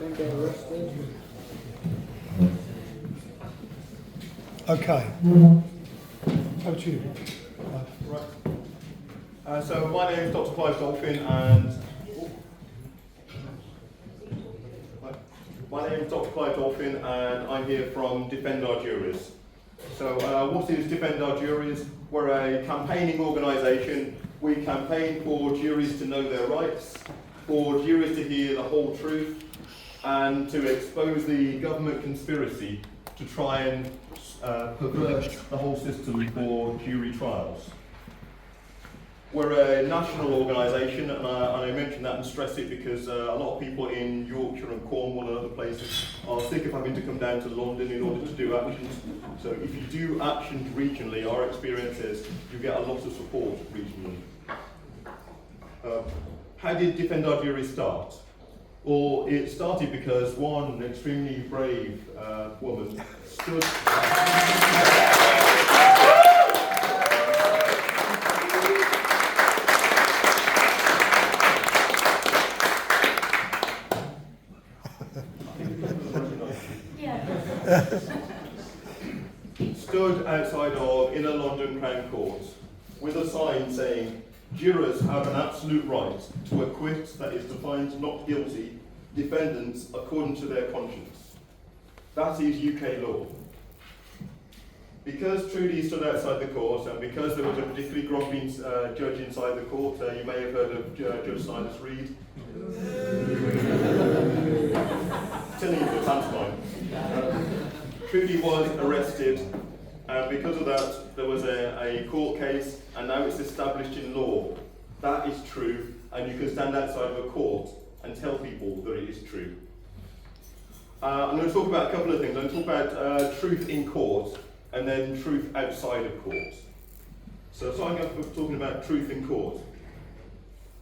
Don't get arrested. Okay. Over to you. Right. So my name is Dr. Clive Dolphin, and I'm here from Defend Our Juries. So what is Defend Our Juries? We're a campaigning organisation. We campaign for juries to know their rights, for juries to hear the whole truth, and to expose the government conspiracy to try and pervert the whole system for jury trials. We're a national organisation, and I mention that and stress it because a lot of people in Yorkshire and Cornwall and other places are sick of having to come down to London in order to do actions. So if you do actions regionally, our experience is you get a lot of support regionally. How did Defend Our Juries start? Well, it started because one extremely brave woman stood... stood outside of Inner London Crown Court with a sign saying, "Jurors have an absolute right to acquit, that is to find not guilty, defendants according to their conscience." That is UK law. Because Trudi stood outside the court, and because there was a particularly grumpy judge inside the court, you may have heard of Judge Silas Reed. Telling you the pantomime. Trudi was arrested, and because of that, there was a court case, and now it's established in law. That is true, and you can stand outside of a court and tell people that it is true. I'm going to talk about a couple of things. I'm going to talk about truth in court, and then truth outside of court. So starting off with talking about truth in court.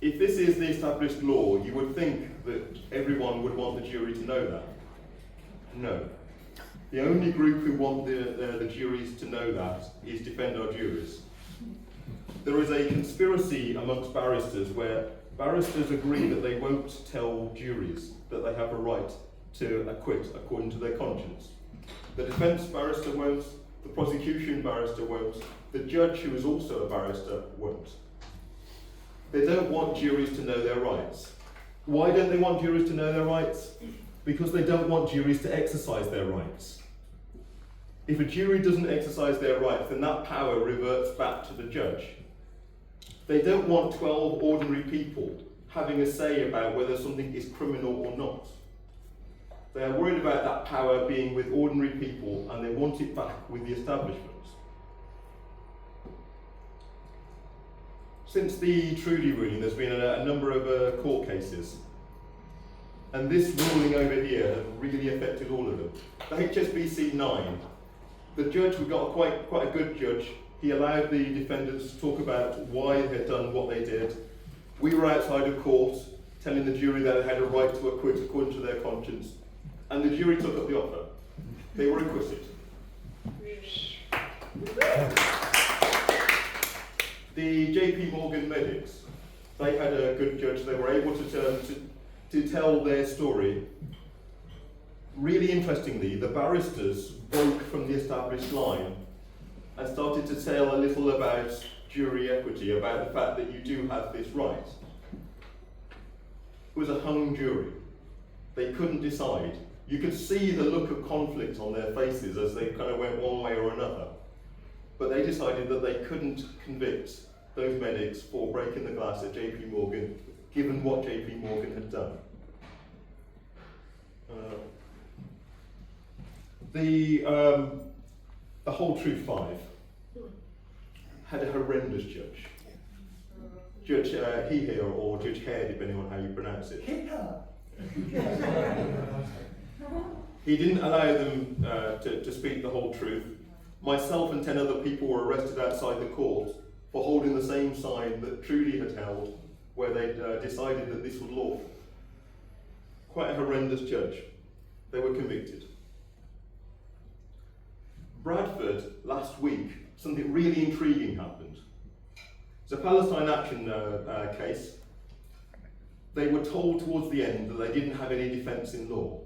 If this is the established law, you would think that everyone would want the jury to know that. No. The only group who want the juries to know that is Defend Our Juries. There is a conspiracy amongst barristers where barristers agree that they won't tell juries that they have a right to acquit according to their conscience. The defence barrister won't, the prosecution barrister won't, the judge, who is also a barrister, won't. They don't want juries to know their rights. Why don't they want juries to know their rights? Because they don't want juries to exercise their rights. If a jury doesn't exercise their rights, then that power reverts back to the judge. They don't want 12 ordinary people having a say about whether something is criminal or not. They are worried about that power being with ordinary people, and they want it back with the establishment. Since the Trudi ruling, there's been a number of court cases. And this ruling over here has really affected all of them. The HSBC 9, the judge, we got quite a good judge. He allowed the defendants to talk about why they had done what they did. We were outside of court telling the jury that they had a right to acquit according to their conscience. And the jury took up the offer. They were acquitted. The JP Morgan medics, they had a good judge. They were able to tell their story. Really interestingly, the barristers broke from the established line and started to tell a little about jury equity, about the fact that you do have this right. It was a hung jury. They couldn't decide. You could see the look of conflict on their faces as they kind of went one way or another. But they decided that they couldn't convict those medics for breaking the glass at JP Morgan, given what JP Morgan had done. The whole Truth 5 had a horrendous judge. Judge Heher, or Judge Hare, depending on how you pronounce it. He didn't allow them to speak the whole truth. Myself and 10 other people were arrested outside the court for holding the same sign that Trudi had held, where they decided that this was lawful. Quite a horrendous judge. They were convicted. Bradford, last week, something really intriguing happened. It's a Palestine Action case. they were told towards the end that they didn't have any defence in law.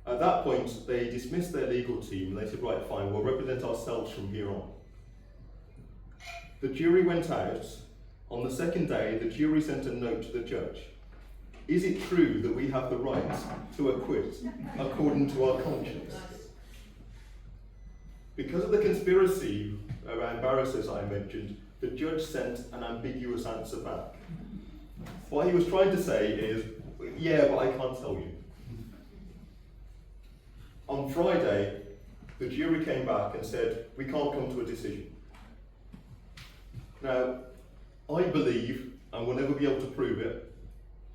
At that point, they dismissed their legal team and they said, right, fine, we'll represent ourselves from here on. The jury went out. On the second day, the jury sent a note to the judge. Is it true that we have the right to acquit according to our conscience? Because of the conspiracy around barristers I mentioned, the judge sent an ambiguous answer back. What he was trying to say is, yeah, but I can't tell you. On Friday, the jury came back and said, we can't come to a decision. Now, I believe, and we'll never be able to prove it,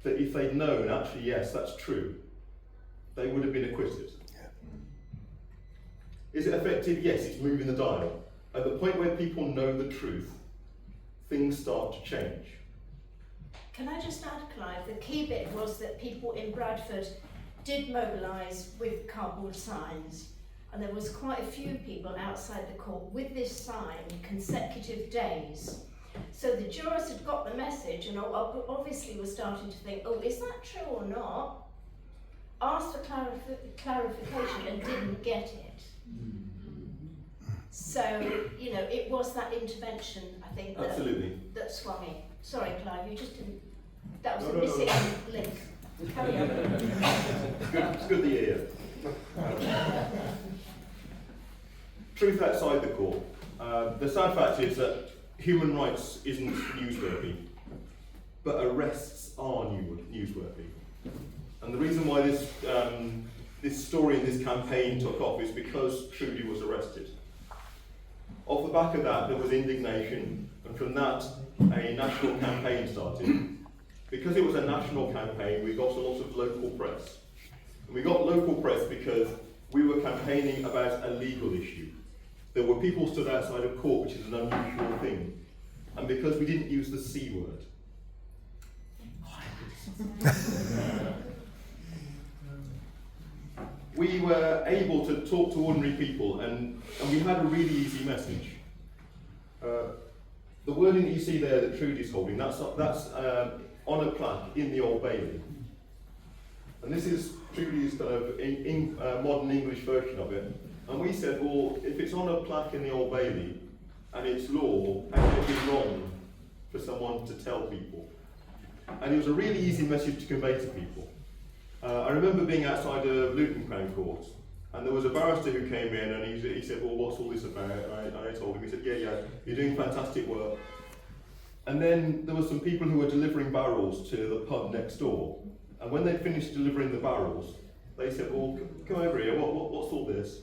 that if they'd known, actually, yes, that's true, they would have been acquitted. Yeah. Is it effective? Yes, it's moving the dial. At the point where people know the truth, things start to change. Can I just add, Clive, the key bit was that people in Bradford did mobilise with cardboard signs, and there was quite a few people outside the court with this sign consecutive days. So the jurors had got the message and obviously were starting to think, oh, is that true or not? Asked for clarification and didn't get it. So, you know, it was that intervention, I think, that swung it. Sorry, Clive, you just didn't, that was a missing link. Carry on. It's good that you're here. Truth outside the court. The sad fact is that human rights isn't newsworthy, but arrests are newsworthy. And the reason why this story and this campaign took off is because Trudi was arrested. Off the back of that, there was indignation, and from that, a national campaign started. Because it was a national campaign, we got a lot of local press. And we got local press because we were campaigning about a legal issue. There were people stood outside of court, which is an unusual thing. And because we didn't use the C word. We were able to talk to ordinary people, and we had a really easy message. The wording that you see there that Trudi's holding, that's on a plaque in the Old Bailey. And this is Trudi's kind of modern English version of it. And we said, well, if it's on a plaque in the Old Bailey and it's law, how can it be wrong for someone to tell people? And it was a really easy message to convey to people. I remember being outside of Luton Crown Court, and there was a barrister who came in and he said, well, what's all this about? And I told him, he said, yeah, you're doing fantastic work. And then there were some people who were delivering barrels to the pub next door. And when they finished delivering the barrels, they said, well, come over here, what's all this?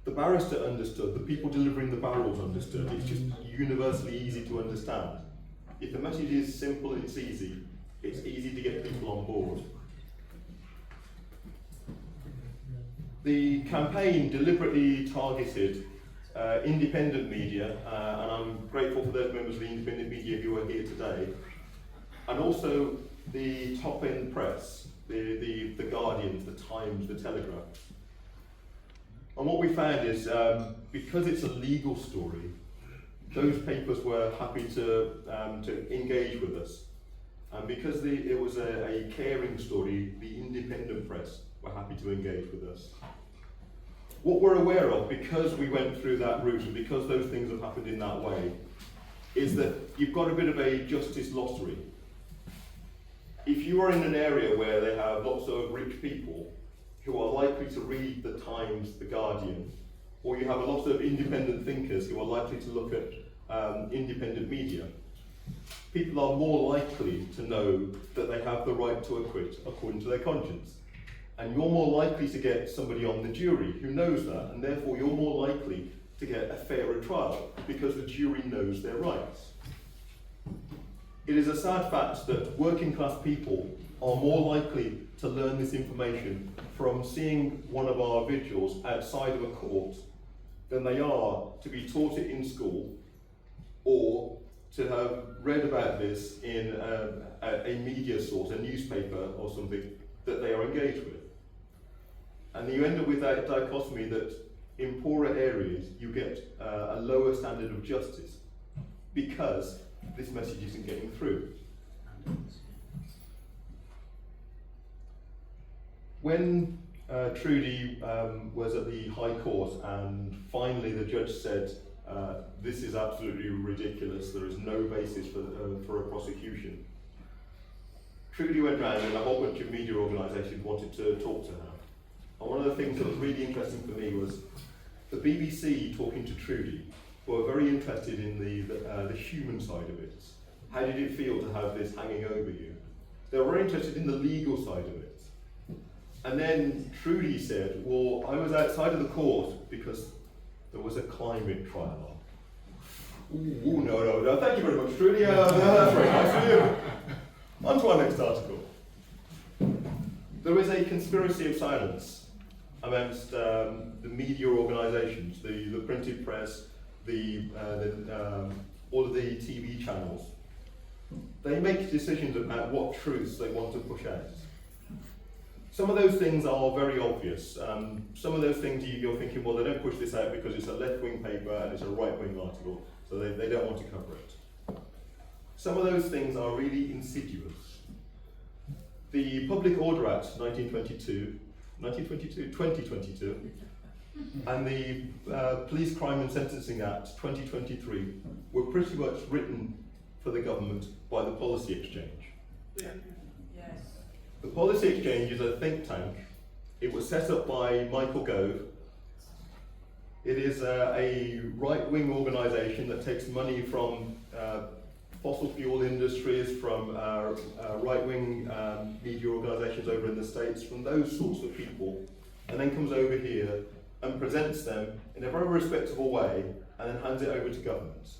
The barrister understood, the people delivering the barrels understood. It's just universally easy to understand. If the message is simple and it's easy to get people on board. The campaign deliberately targeted independent media, and I'm grateful for those members of the independent media who are here today, and also the top-end press, the Guardian, the Times, the Telegraph. And what we found is, because it's a legal story, those papers were happy to engage with us. And because it was a caring story, the independent press were happy to engage with us. What we're aware of, because we went through that route and because those things have happened in that way, is that you've got a bit of a justice lottery. If you are in an area where they have lots of rich people who are likely to read the Times, the Guardian, or you have a lot of independent thinkers who are likely to look at independent media, people are more likely to know that they have the right to acquit according to their conscience. And you're more likely to get somebody on the jury who knows that, and therefore you're more likely to get a fairer trial because the jury knows their rights. It is a sad fact that working class people are more likely to learn this information from seeing one of our vigils outside of a court than they are to be taught it in school or to have read about this in a media source, a newspaper or something that they are engaged with. And you end up with that dichotomy that in poorer areas you get a lower standard of justice because this message isn't getting through. When Trudi was at the High Court and finally the judge said, this is absolutely ridiculous, there is no basis for a prosecution, Trudi went round and a whole bunch of media organisations wanted to talk to her. And one of the things that was really interesting for me was the BBC talking to Trudi were very interested in the human side of it. How did it feel to have this hanging over you? They were very interested in the legal side of it. And then Trudi said, well, I was outside of the court because there was a climate trial on. Ooh, no, thank you very much, Trudi. That's very nice of you. On to our next article. There is a conspiracy of silence amongst the media organisations, the printed press, all of the TV channels. They make decisions about what truths they want to push out. Some of those things are very obvious. Some of those things you're thinking, well, they don't push this out because it's a left-wing paper and it's a right-wing article, so they don't want to cover it. Some of those things are really insidious. The Public Order Act 2022, and the Police Crime and Sentencing Act 2023 were pretty much written for the government by the Policy Exchange. Yeah. Yes. The Policy Exchange is a think tank. It was set up by Michael Gove. It is a right-wing organisation that takes money from fossil fuel industries, from right-wing media organisations over in the States, from those sorts of people, and then comes over here and presents them in a very respectable way and then hands it over to government.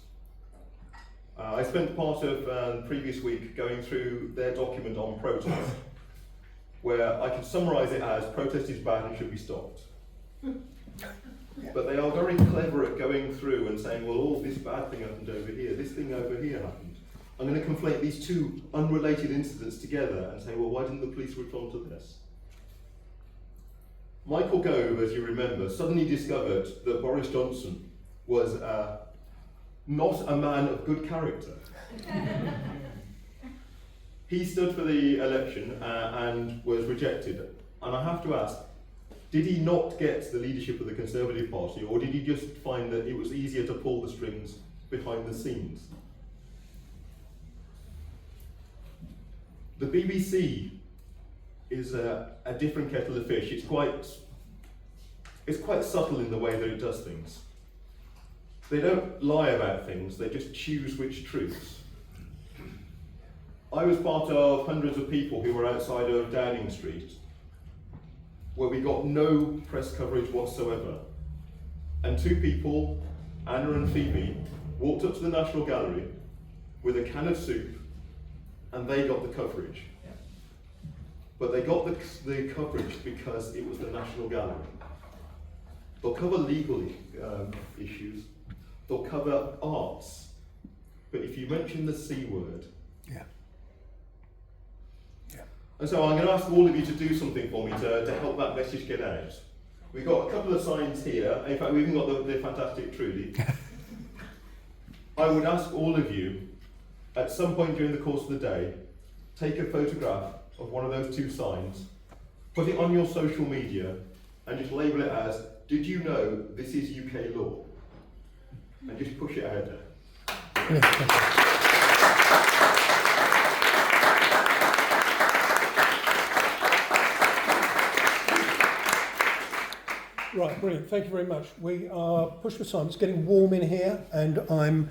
I spent part of the previous week going through their document on protest, where I can summarise it as protest is bad and should be stopped. But they are very clever at going through and saying, well, oh, this bad thing happened over here, this thing over here happened. I'm going to conflate these two unrelated incidents together and say, well, why didn't the police respond to this? Michael Gove, as you remember, suddenly discovered that Boris Johnson was not a man of good character. He stood for the election and was rejected. And I have to ask, did he not get the leadership of the Conservative Party, or did he just find that it was easier to pull the strings behind the scenes? The BBC is a different kettle of fish. It's quite subtle in the way that it does things. They don't lie about things, they just choose which truths. I was part of hundreds of people who were outside of Downing Street, where we got no press coverage whatsoever. And two people, Anna and Phoebe, walked up to the National Gallery with a can of soup, and they got the coverage. But they got the coverage because it was the National Gallery. They'll cover legal issues, they'll cover arts, but if you mention the C word, and so I'm going to ask all of you to do something for me to help that message get out. We've got a couple of signs here. In fact, we've even got the fantastic Trudi. I would ask all of you, at some point during the course of the day, take a photograph of one of those two signs, put it on your social media, and just label it as, did you know this is UK law? And just push it out there. Right, brilliant. Thank you very much. We are pushed for time. It's getting warm in here, and I'm